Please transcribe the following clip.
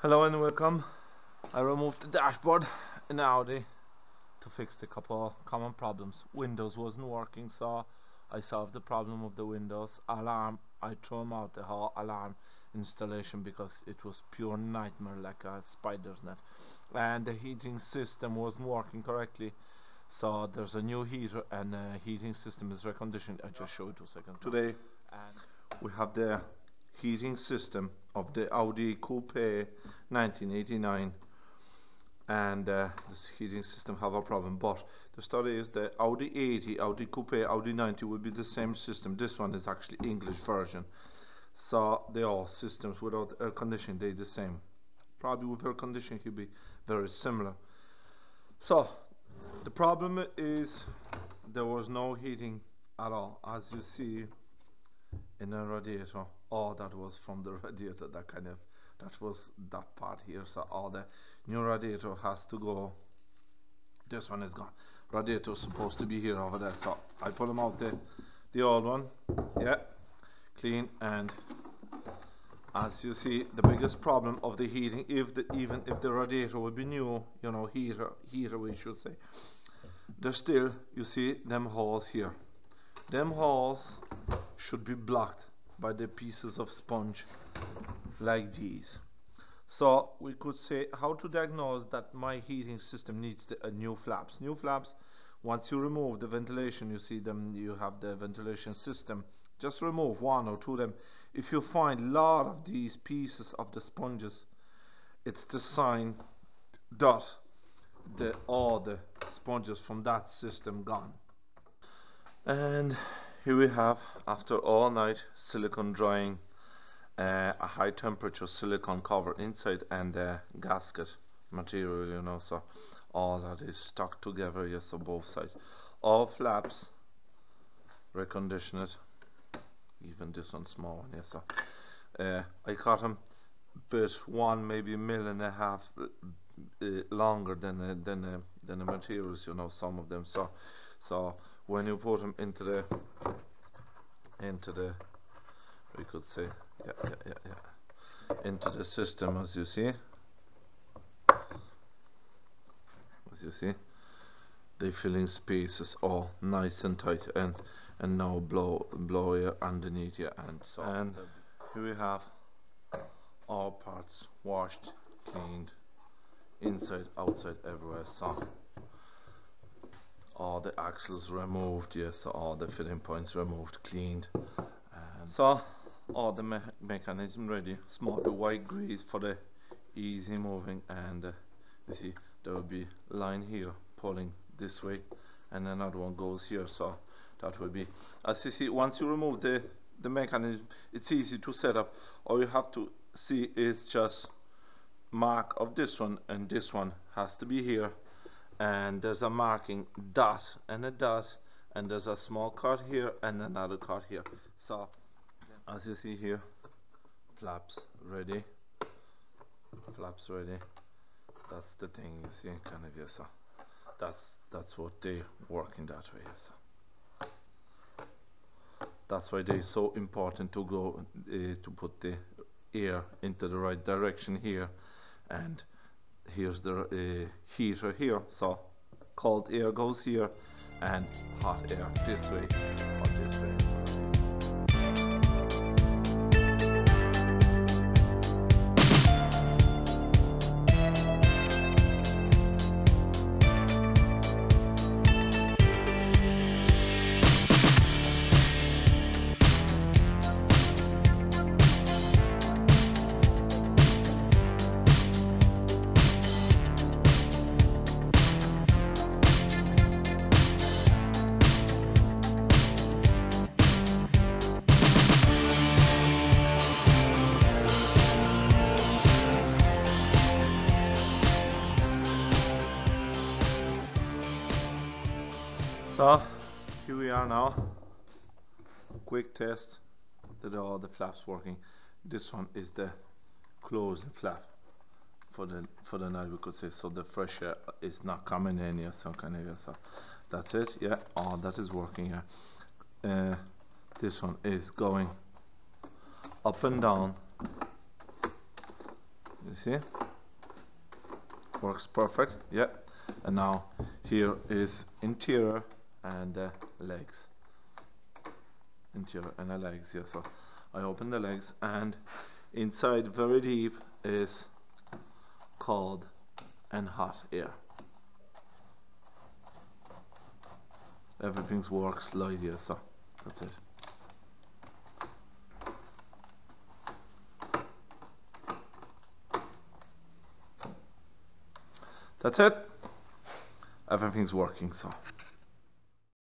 Hello and welcome. I removed the dashboard in Audi to fix a couple of common problems. Windows wasn't working, so I solved the problem of the Windows. Alarm, I threw out the whole alarm installation because it was pure nightmare, like a spider's net. And the heating system wasn't working correctly, so there's a new heater and the heating system is reconditioned. I just showed 2 seconds today. And we have the heating system of the Audi Coupe 1989, and this heating system have a problem, but the story is the Audi 80, Audi Coupe, Audi 90 will be the same system. This one is actually English version, so they all systems without air conditioning, they the same. Probably with air conditioning will be very similar. So the problem is there was no heating at all, as you see in a radiator. All that was from the radiator, that was that part here. So all the new radiator has to go. This one is gone. Radiator is supposed to be here over there, so I pull them out, the old one, yeah, clean. And as you see, the biggest problem of the heating, even if the radiator would be new, you know, heater we should say, there's still, you see them holes here. Them holes should be blocked by the pieces of sponge like these. So we could say how to diagnose that my heating system needs new flaps. New flaps, once you remove the ventilation, you see them, you have the ventilation system, just remove 1 or 2 of them. If you find a lot of these pieces of the sponges, it's the sign that all the sponges from that system gone. And here we have, after all night silicone drying, a high temperature silicone cover inside and a gasket material, you know, so all that is stuck together, yes, on both sides. All flaps reconditioned, even this one small one, yes. So I cut them bit 1, maybe 1.5 mil longer than the materials, you know, some of them. So when you put them into the we could say, into the system, as you see, the filling spaces all nice and tight, and now blow air underneath you, and so. And here we have all parts washed, cleaned, inside, outside, everywhere. So all the axles removed, yes, all the filling points removed, cleaned, and so all the mechanism ready. Small white grease for the easy moving, and you see there will be line here pulling this way, and another one goes here. So that will be, as you see, once you remove the mechanism, it's easy to set up. All you have to see is just mark of this one, and this one has to be here, and there's a marking dot and a dot, and there's a small cut here and another cut here. So as you see here, flaps ready, that's the thing, you see, kind of, yes, so that's what they work in that way, yes. That's why they're so important to go to put the air into the right direction here, and here's the heater here, so cold air goes here and hot air this way or this way. So here we are now, quick test that all the flaps working. This one is the closing flap for the night, we could say, so the fresh air is not coming in here, so kind of, so that's it, yeah, all that is working here. This one is going up and down, You see? Works perfect. Yeah. And now here is interior and legs. Interior and the legs, yeah. So I open the legs, and inside very deep is cold and hot air. Everything's works light here, so that's it. That's it. Everything's working, so